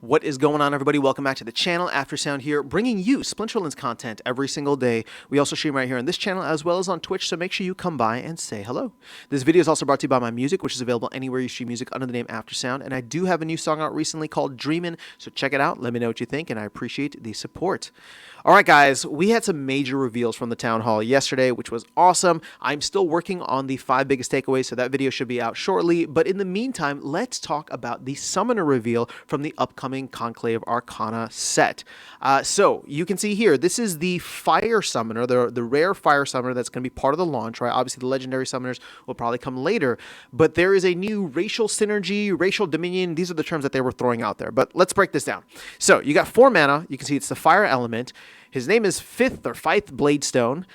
What is going on, everybody? Welcome back to the channel. Aftersound here, bringing you Splinterlands content every single day. We also stream right here on this channel as well as on Twitch, so make sure you come by and say hello. This video is also brought to you by my music, which is available anywhere you stream music under the name Aftersound, and I do have a new song out recently called Dreamin', so check it out. Let me know what you think, and I appreciate the support. All right, guys, we had some major reveals from the town hall yesterday, which was awesome. I'm still working on the 5 biggest takeaways, so that video should be out shortly. But in the meantime, let's talk about the summoner reveal from the upcoming Conclave Arcana set. So you can see here, this is the fire summoner, the rare fire summoner that's going to be part of the launch, right? Obviously, the legendary summoners will probably come later, but there is a new racial synergy, racial dominion. These are the terms that they were throwing out there, but let's break this down. So you got 4 mana. You can see it's the fire element. His name is Fifth Bladestone,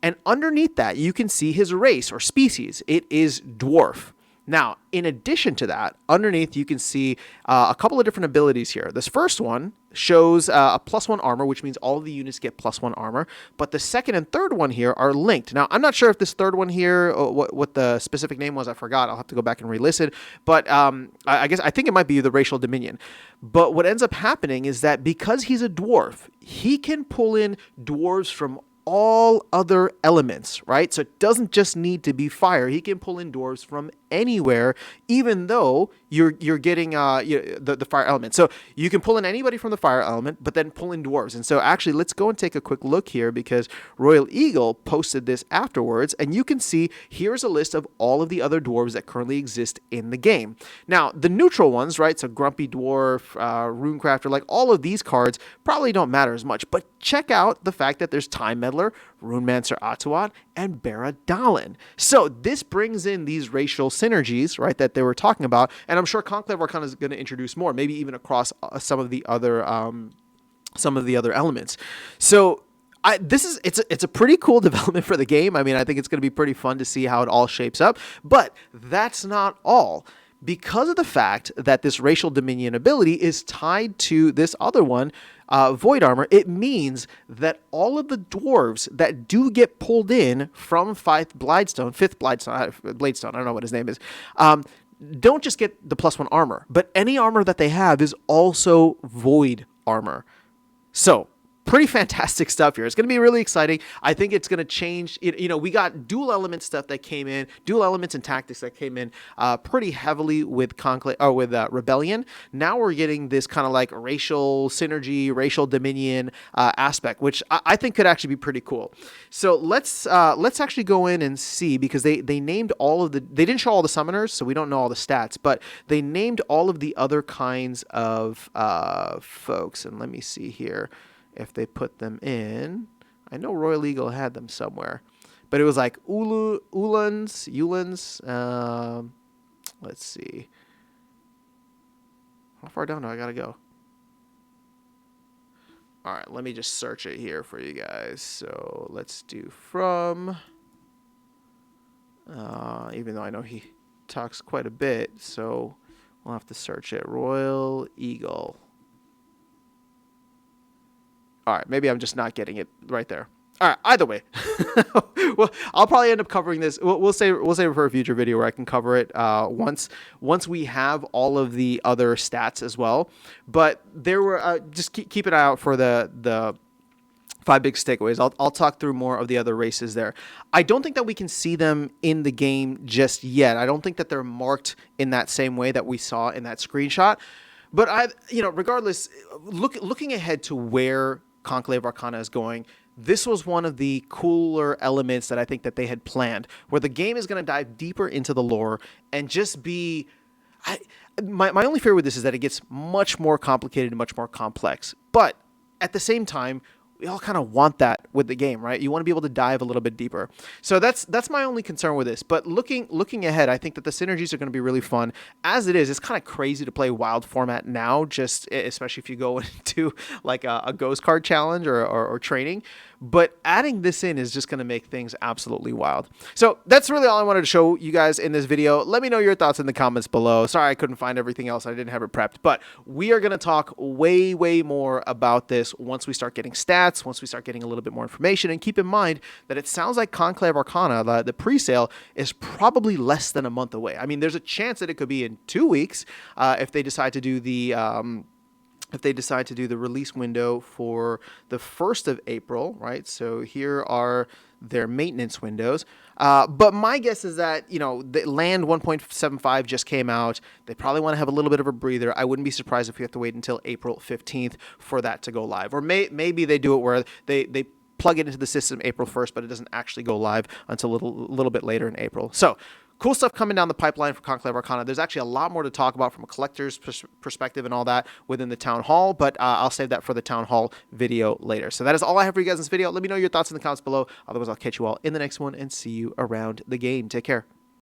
and underneath that, you can see his race or species. It is dwarf. Now, in addition to that, underneath you can see a couple of different abilities here. This first one shows a +1 armor, which means all of the units get +1 armor. But the second and third one here are linked. Now, I'm not sure if this third one here, what the specific name was. I forgot. I'll have to go back and re-listen. But I think it might be the racial dominion. But what ends up happening is that because he's a dwarf, he can pull in dwarves from all other elements, right? So it doesn't just need to be fire. He can pull in dwarves from anywhere, even though you're getting the fire element. So you can pull in anybody from the fire element, but then pull in dwarves. And so actually, let's go and take a quick look here because Royal Eagle posted this afterwards, and you can see here's a list of all of the other dwarves that currently exist in the game. Now, the neutral ones, right? So Grumpy Dwarf, Runecrafter, like all of these cards probably don't matter as much, but check out the fact that there's Time Meddler, Runemancer Atuat, and Baradalin. So this brings in these racial synergies, right, that they were talking about, and I'm sure Conclave Arcana is going to introduce more, maybe even across some of the other elements. So it's a pretty cool development for the game. I mean, I think it's going to be pretty fun to see how it all shapes up, but that's not all. Because of the fact that this racial dominion ability is tied to this other one, Void Armor, it means that all of the dwarves that do get pulled in from Fifth Bladestone, I don't know what his name is, don't just get the +1 armor, but any armor that they have is also Void Armor. So, pretty fantastic stuff here. It's going to be really exciting. I think it's going to change. We got dual element stuff that came in, dual elements and tactics that came in pretty heavily with Conclave or with Rebellion. Now we're getting this kind of like racial synergy, racial dominion aspect, which I think could actually be pretty cool. So let's actually go in and see, because they named all of they didn't show all the summoners, so we don't know all the stats, but they named all of the other kinds of folks. And let me see here if they put them in. I know Royal Eagle had them somewhere, but it was like Ulans. Let's see. How far down do I gotta go? All right, let me just search it here for you guys. So let's do from, even though I know he talks quite a bit, so we'll have to search it. Royal Eagle. All right, maybe I'm just not getting it right there. All right, either way. Well, I'll probably end up covering this. We'll save it for a future video where I can cover it once we have all of the other stats as well. But there were just keep an eye out for the 5 big takeaways. I'll talk through more of the other races there. I don't think that we can see them in the game just yet. I don't think that they're marked in that same way that we saw in that screenshot. But regardless, looking ahead to where Conclave Arcana is going, this was one of the cooler elements that I think that they had planned, where the game is going to dive deeper into the lore and just be... My only fear with this is that it gets much more complicated and much more complex. But at the same time, we all kind of want that with the game, right? You want to be able to dive a little bit deeper. So that's my only concern with this. But looking ahead, I think that the synergies are going to be really fun. As it is, it's kind of crazy to play wild format now, just especially if you go into like a ghost card challenge or training. But adding this in is just going to make things absolutely wild. So that's really all I wanted to show you guys in this video. Let me know your thoughts in the comments below. Sorry I couldn't find everything else. I didn't have it prepped. But we are going to talk way, way more about this once we start getting stats, once we start getting a little bit more information. And keep in mind that it sounds like Conclave Arcana, the pre-sale, is probably less than a month away. I mean, there's a chance that it could be in 2 weeks if they decide to do the if they decide to do the release window for the 1st of April, right? So here are their maintenance windows. But my guess is that, the Land 1.75 just came out. They probably want to have a little bit of a breather. I wouldn't be surprised if we have to wait until April 15th for that to go live. Or maybe they do it where they plug it into the system April 1st, but it doesn't actually go live until a little bit later in April. So cool stuff coming down the pipeline for Conclave Arcana. There's actually a lot more to talk about from a collector's perspective and all that within the Town Hall, but I'll save that for the Town Hall video later. So that is all I have for you guys in this video. Let me know your thoughts in the comments below. Otherwise, I'll catch you all in the next one and see you around the game. Take care.